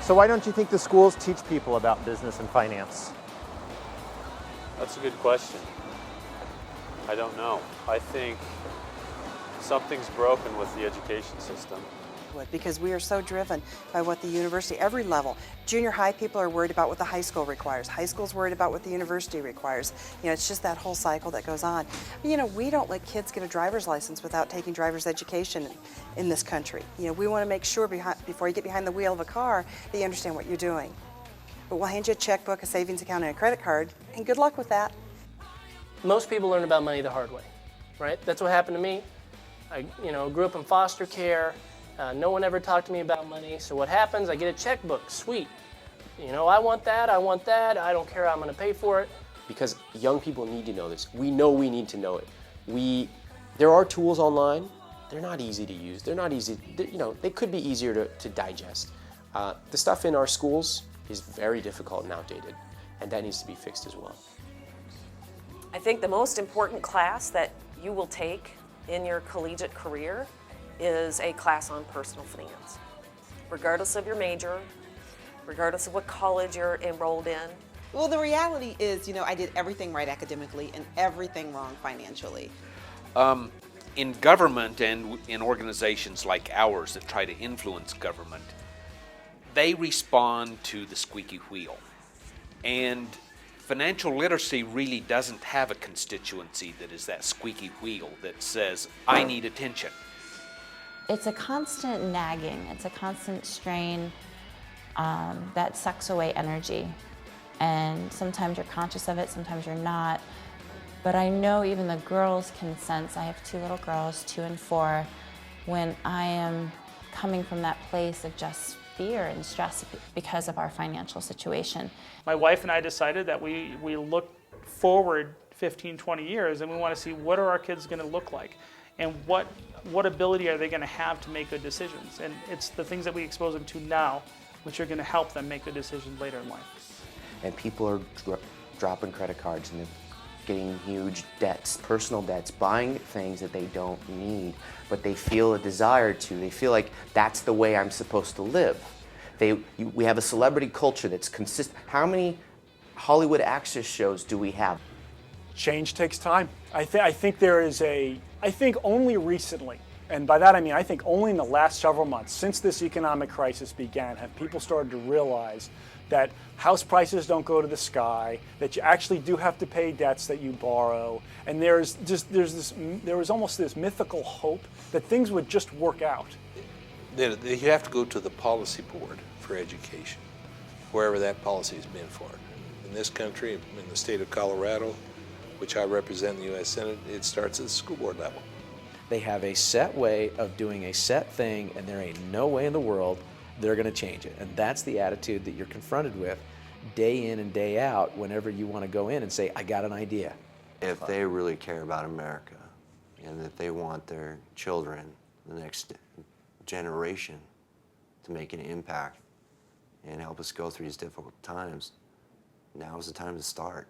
So why don't you think the schools teach people about business and finance? That's a good question. I don't know. I think something's broken with the education system. Because we are so driven by what the university, every level. Junior high people are worried about what the high school requires. High school's worried about what the university requires. You know, it's just that whole cycle that goes on. You know, we don't let kids get a driver's license without taking driver's education in this country. You know, we want to make sure before you get behind the wheel of a car that you understand what you're doing. But we'll hand you a checkbook, a savings account, and a credit card, and good luck with that. Most people learn about money the hard way, right? That's what happened to me. I, grew up in foster care. No one ever talked to me about money. So what happens? I get a checkbook. Sweet. I want that. I want that. I don't care how I'm going to pay for it. Because young people need to know this. We know we need to know it. There are tools online. They're not easy to use. They're not easy. They could be easier to digest. The stuff in our schools is very difficult and outdated, and that needs to be fixed as well. I think the most important class that you will take in your collegiate career is a class on personal finance. Regardless of your major, regardless of what college you're enrolled in. Well, the reality is, I did everything right academically and everything wrong financially. In government and in organizations like ours that try to influence government, they respond to the squeaky wheel. And financial literacy really doesn't have a constituency that is that squeaky wheel that says, I need attention. It's a constant nagging, it's a constant strain that sucks away energy. And sometimes you're conscious of it, sometimes you're not. But I know even the girls can sense, I have 2 little girls, 2 and 4, when I am coming from that place of just fear and stress because of our financial situation. My wife and I decided that we look forward 15, 20 years and we want to see what are our kids going to look like and what ability are they going to have to make good decisions. And it's the things that we expose them to now which are going to help them make good decisions later in life. And people are dropping credit cards and they're getting huge debts, personal debts, buying things that they don't need, but they feel a desire to. They feel like that's the way I'm supposed to live. We have a celebrity culture that's consistent. How many Hollywood access shows do we have? Change takes time. I think there is I think only recently, and by that I mean I think only in the last several months, since this economic crisis began, have people started to realize that house prices don't go to the sky, that you actually do have to pay debts that you borrow, and there was almost this mythical hope that things would just work out. You have to go to the policy board for education, wherever that policy has been for it. In this country, in the state of Colorado, which I represent in the U.S. Senate, it starts at the school board level. They have a set way of doing a set thing, and there ain't no way in the world they're going to change it. And that's the attitude that you're confronted with day in and day out whenever you want to go in and say, I got an idea. If they really care about America and that they want their children, the next generation, to make an impact and help us go through these difficult times, now is the time to start.